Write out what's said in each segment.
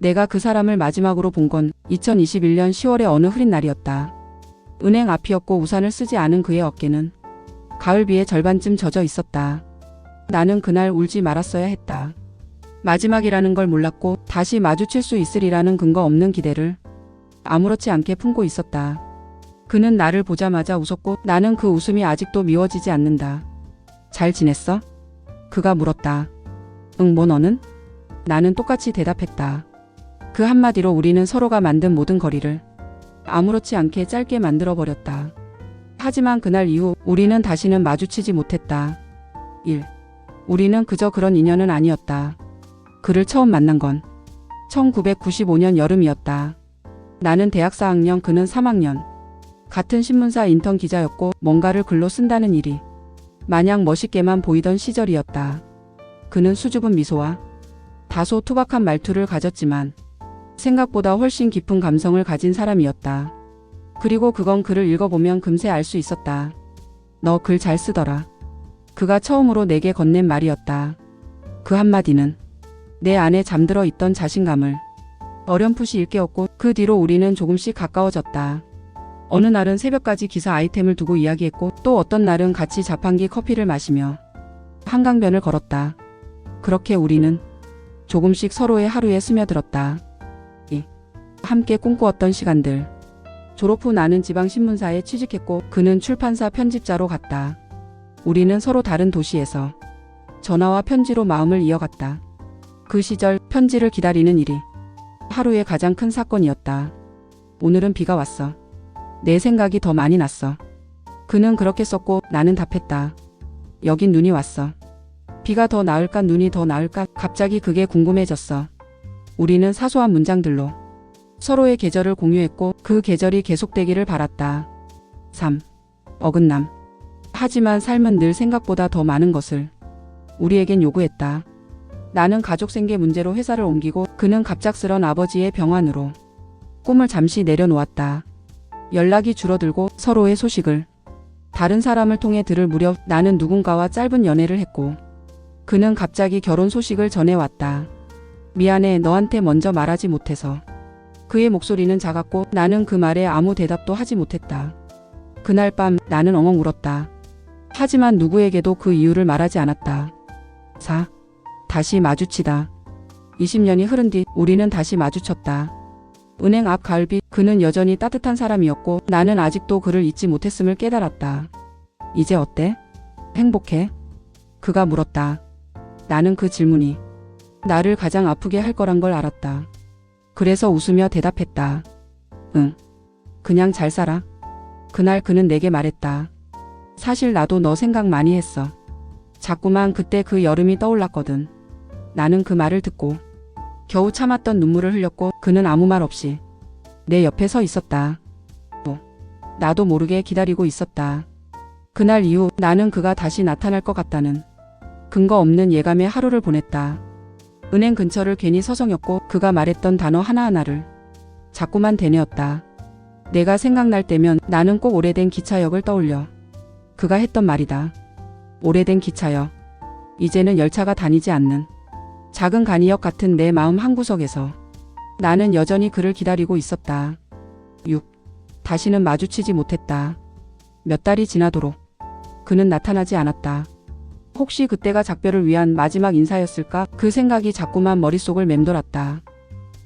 내가 그 사람을 마지막으로 본 건 2021년 10월의 어느 흐린 날이었다. 은행 앞이었고 우산을 쓰지 않은 그의 어깨는 가을비에 절반쯤 젖어 있었다. 나는 그날 울지 말았어야 했다. 마지막이라는 걸 몰랐고 다시 마주칠 수 있으리라는 근거 없는 기대를 아무렇지 않게 품고 있었다. 그는 나를 보자마자 웃었고 나는 그 웃음이 아직도 미워지지 않는다. 잘 지냈어? 그가 물었다. 응, 뭐 너는? 나는 똑같이 대답했다. 그 한마디로 우리는 서로가 만든 모든 거리를 아무렇지 않게 짧게 만들어버렸다. 하지만 그날 이후 우리는 다시는 마주치지 못했다. 1. 우리는 그저 그런 인연은 아니었다. 그를 처음 만난 건 1995년 여름이었다. 나는 대학 4학년, 그는 3학년. 같은 신문사 인턴 기자였고 뭔가를 글로 쓴다는 일이 마냥 멋있게만 보이던 시절이었다. 그는 수줍은 미소와 다소 투박한 말투를 가졌지만 생각보다 훨씬 깊은 감성을 가진 사람이었다. 그리고 그건 그를 읽어보면 금세 알 수 있었다. 너 글 잘 쓰더라. 그가 처음으로 내게 건넨 말이었다. 그 한마디는 내 안에 잠들어 있던 자신감을 어렴풋이 일깨웠고 그 뒤로 우리는 조금씩 가까워졌다. 어느 날은 새벽까지 기사 아이템을 두고 이야기했고 또 어떤 날은 같이 자판기 커피를 마시며 한강변을 걸었다. 그렇게 우리는 조금씩 서로의 하루에 스며들었다. 함께 꿈꾸었던 시간들. 졸업 후 나는 지방신문사에 취직했고 그는 출판사 편집자로 갔다. 우리는 서로 다른 도시에서 전화와 편지로 마음을 이어갔다. 그 시절 편지를 기다리는 일이 하루의 가장 큰 사건이었다. 오늘은 비가 왔어. 내 생각이 더 많이 났어. 그는 그렇게 썼고 나는 답했다. 여긴 눈이 왔어. 비가 더 나을까 눈이 더 나을까 갑자기 그게 궁금해졌어. 우리는 사소한 문장들로 서로의 계절을 공유했고 그 계절이 계속되기를 바랐다. 3. 어긋남. 하지만 삶은 늘 생각보다 더 많은 것을 우리에겐 요구했다. 나는 가족 생계 문제로 회사를 옮기고 그는 갑작스런 아버지의 병환으로 꿈을 잠시 내려놓았다. 연락이 줄어들고 서로의 소식을 다른 사람을 통해 들을 무렵 나는 누군가와 짧은 연애를 했고 그는 갑자기 결혼 소식을 전해왔다. 미안해, 너한테 먼저 말하지 못해서. 그의 목소리는 작았고 나는 그 말에 아무 대답도 하지 못했다. 그날 밤 나는 엉엉 울었다. 하지만 누구에게도 그 이유를 말하지 않았다. 4. 다시 마주치다. 20년이 흐른 뒤 우리는 다시 마주쳤다. 은행 앞 가을빛. 그는 여전히 따뜻한 사람이었고 나는 아직도 그를 잊지 못했음을 깨달았다. 이제 어때? 행복해? 그가 물었다. 나는 그 질문이 나를 가장 아프게 할 거란 걸 알았다. 그래서 웃으며 대답했다. 응. 그냥 잘 살아. 그날 그는 내게 말했다. 사실 나도 너 생각 많이 했어. 자꾸만 그때 그 여름이 떠올랐거든. 나는 그 말을 듣고 겨우 참았던 눈물을 흘렸고 그는 아무 말 없이 내 옆에 서 있었다. 나도 모르게 기다리고 있었다. 그날 이후 나는 그가 다시 나타날 것 같다는 근거 없는 예감의 하루를 보냈다. 은행 근처를 괜히 서성였고 그가 말했던 단어 하나하나를 자꾸만 되뇌었다. 내가 생각날 때면 나는 꼭 오래된 기차역을 떠올려. 그가 했던 말이다. 오래된 기차역. 이제는 열차가 다니지 않는 작은 간이역 같은 내 마음 한구석에서 나는 여전히 그를 기다리고 있었다. 6. 다시는 마주치지 못했다. 몇 달이 지나도록 그는 나타나지 않았다. 혹시 그때가 작별을 위한 마지막 인사였을까? 그 생각이 자꾸만 머릿속을 맴돌았다.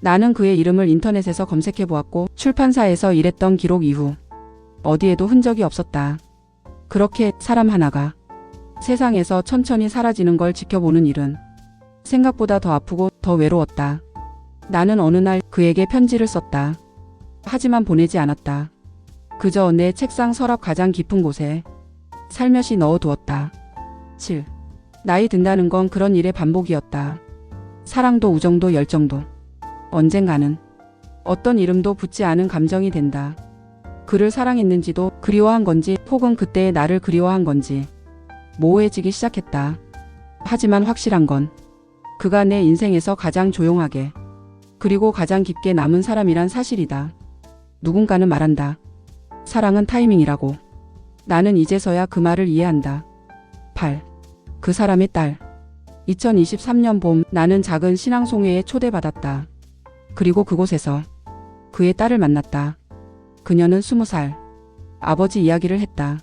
나는 그의 이름을 인터넷에서 검색해보았고 출판사에서 일했던 기록 이후 어디에도 흔적이 없었다. 그렇게 사람 하나가 세상에서 천천히 사라지는 걸 지켜보는 일은 생각보다 더 아프고 더 외로웠다. 나는 어느 날 그에게 편지를 썼다. 하지만 보내지 않았다. 그저 내 책상 서랍 가장 깊은 곳에 살며시 넣어두었다. 7. 나이 든다는 건 그런 일의 반복이었다. 사랑도 우정도 열정도 언젠가는 어떤 이름도 붙지 않은 감정이 된다. 그를 사랑했는지도 그리워한 건지 혹은 그때의 나를 그리워한 건지 모호해지기 시작했다. 하지만 확실한 건 그가 내 인생에서 가장 조용하게 그리고 가장 깊게 남은 사람이란 사실이다. 누군가는 말한다. 사랑은 타이밍이라고. 나는 이제서야 그 말을 이해한다. 8. 그 사람의 딸. 2023년 봄 나는 작은 신앙송회에 초대받았다. 그리고 그곳에서 그의 딸을 만났다. 그녀는 20살. 아버지 이야기를 했다.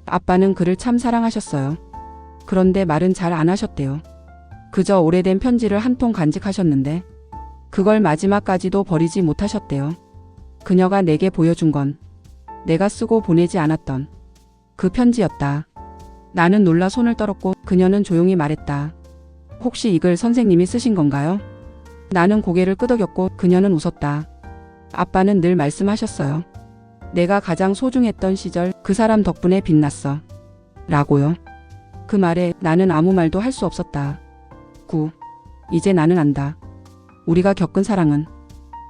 아빠는 그를 참 사랑하셨어요. 그런데 말은 잘 안 하셨대요. 그저 오래된 편지를 한 통 간직하셨는데 그걸 마지막까지도 버리지 못하셨대요. 그녀가 내게 보여준 건 내가 쓰고 보내지 않았던 그 편지였다. 나는 놀라 손을 떨었고 그녀는 조용히 말했다. 혹시 이 글 선생님이 쓰신 건가요? 나는 고개를 끄덕였고 그녀는 웃었다. 아빠는 늘 말씀하셨어요. 내가 가장 소중했던 시절 그 사람 덕분에 빛났어. 라고요. 그 말에 나는 아무 말도 할 수 없었다. 이제 나는 안다. 우리가 겪은 사랑은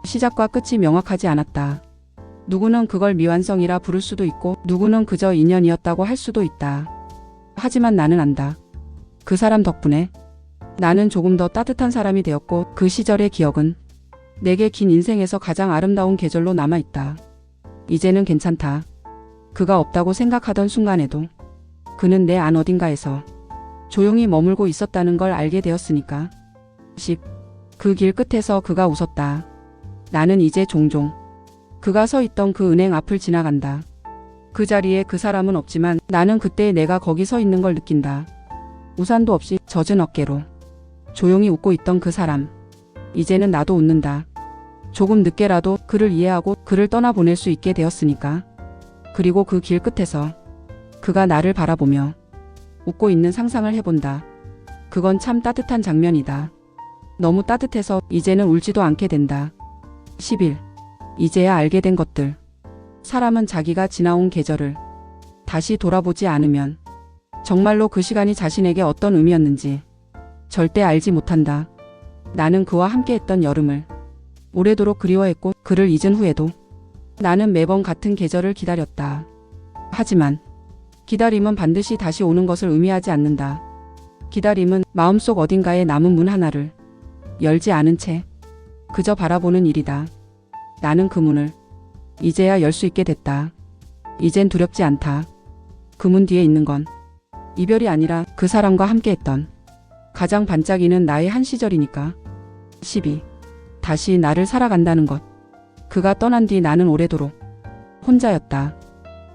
시작과 끝이 명확하지 않았다. 누구는 그걸 미완성이라 부를 수도 있고 누구는 그저 인연이었다고 할 수도 있다. 하지만 나는 안다. 그 사람 덕분에 나는 조금 더 따뜻한 사람이 되었고 그 시절의 기억은 내게 긴 인생에서 가장 아름다운 계절로 남아있다. 이제는 괜찮다. 그가 없다고 생각하던 순간에도 그는 내 안 어딘가에서 조용히 머물고 있었다는 걸 알게 되었으니까. 그 길 끝에서 그가 웃었다. 나는 이제 종종 그가 서 있던 그 은행 앞을 지나간다. 그 자리에 그 사람은 없지만 나는 그때 내가 거기 서 있는 걸 느낀다. 우산도 없이 젖은 어깨로 조용히 웃고 있던 그 사람. 이제는 나도 웃는다. 조금 늦게라도 그를 이해하고 그를 떠나보낼 수 있게 되었으니까. 그리고 그 길 끝에서 그가 나를 바라보며 웃고 있는 상상을 해본다. 그건 참 따뜻한 장면이다. 너무 따뜻해서 이제는 울지도 않게 된다. 10일. 이제야 알게 된 것들. 사람은 자기가 지나온 계절을 다시 돌아보지 않으면 정말로 그 시간이 자신에게 어떤 의미였는지 절대 알지 못한다. 나는 그와 함께했던 여름을 오래도록 그리워했고 그를 잊은 후에도 나는 매번 같은 계절을 기다렸다. 하지만 기다림은 반드시 다시 오는 것을 의미하지 않는다. 기다림은 마음속 어딘가에 남은 문 하나를 열지 않은 채 그저 바라보는 일이다. 나는 그 문을 이제야 열 수 있게 됐다. 이젠 두렵지 않다. 그 문 뒤에 있는 건 이별이 아니라 그 사람과 함께했던 가장 반짝이는 나의 한 시절이니까. 12. 다시 나를 살아간다는 것. 그가 떠난 뒤 나는 오래도록 혼자였다.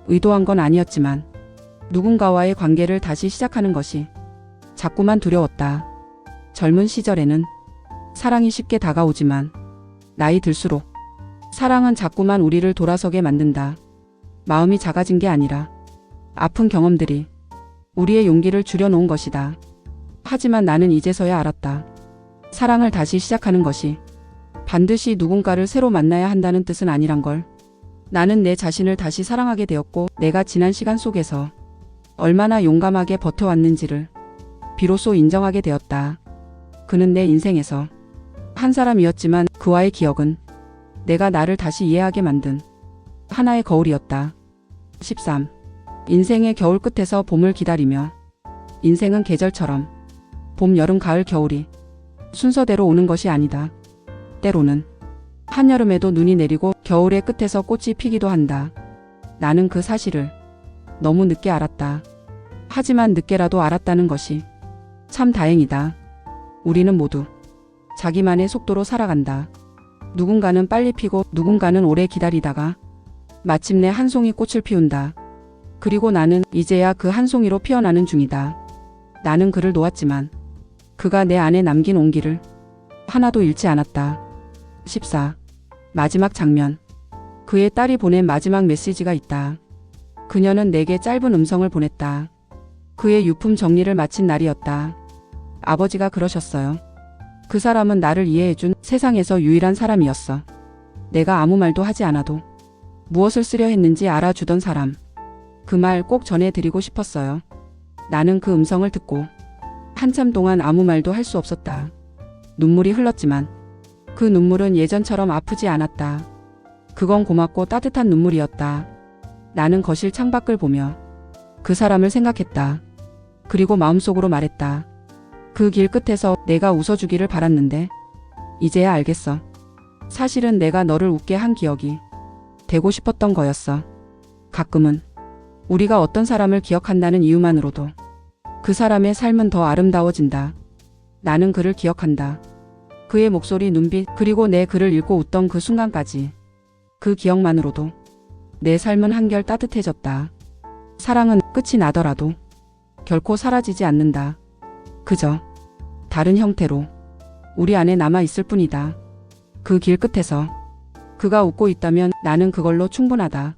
의도한 건 아니었지만 누군가와의 관계를 다시 시작하는 것이 자꾸만 두려웠다. 젊은 시절에는 사랑이 쉽게 다가오지만 나이 들수록 사랑은 자꾸만 우리를 돌아서게 만든다. 마음이 작아진 게 아니라 아픈 경험들이 우리의 용기를 줄여놓은 것이다. 하지만 나는 이제서야 알았다. 사랑을 다시 시작하는 것이 반드시 누군가를 새로 만나야 한다는 뜻은 아니란 걸. 나는 내 자신을 다시 사랑하게 되었고 내가 지난 시간 속에서 얼마나 용감하게 버텨왔는지를 비로소 인정하게 되었다. 그는 내 인생에서 한 사람이었지만 그와의 기억은 내가 나를 다시 이해하게 만든 하나의 거울이었다. 13. 인생의 겨울 끝에서 봄을 기다리며. 인생은 계절처럼 봄, 여름, 가을, 겨울이 순서대로 오는 것이 아니다. 때로는 한여름에도 눈이 내리고 겨울의 끝에서 꽃이 피기도 한다. 나는 그 사실을 너무 늦게 알았다. 하지만 늦게라도 알았다는 것이 참 다행이다. 우리는 모두 자기만의 속도로 살아간다. 누군가는 빨리 피고 누군가는 오래 기다리다가 마침내 한 송이 꽃을 피운다. 그리고 나는 이제야 그 한 송이로 피어나는 중이다. 나는 그를 놓았지만 그가 내 안에 남긴 온기를 하나도 잃지 않았다. 14. 마지막 장면. 그의 딸이 보낸 마지막 메시지가 있다. 그녀는 내게 짧은 음성을 보냈다. 그의 유품 정리를 마친 날이었다. 아버지가 그러셨어요. 그 사람은 나를 이해해준 세상에서 유일한 사람이었어. 내가 아무 말도 하지 않아도 무엇을 쓰려 했는지 알아주던 사람. 그 말 꼭 전해드리고 싶었어요. 나는 그 음성을 듣고 한참 동안 아무 말도 할 수 없었다. 눈물이 흘렀지만 그 눈물은 예전처럼 아프지 않았다. 그건 고맙고 따뜻한 눈물이었다. 나는 거실 창밖을 보며 그 사람을 생각했다. 그리고 마음속으로 말했다. 그 길 끝에서 내가 웃어주기를 바랐는데 이제야 알겠어. 사실은 내가 너를 웃게 한 기억이 되고 싶었던 거였어. 가끔은 우리가 어떤 사람을 기억한다는 이유만으로도 그 사람의 삶은 더 아름다워진다. 나는 그를 기억한다. 그의 목소리, 눈빛, 그리고 내 글을 읽고 웃던 그 순간까지. 그 기억만으로도 내 삶은 한결 따뜻해졌다. 사랑은 끝이 나더라도 결코 사라지지 않는다. 그저 다른 형태로 우리 안에 남아 있을 뿐이다. 그 길 끝에서 그가 웃고 있다면 나는 그걸로 충분하다.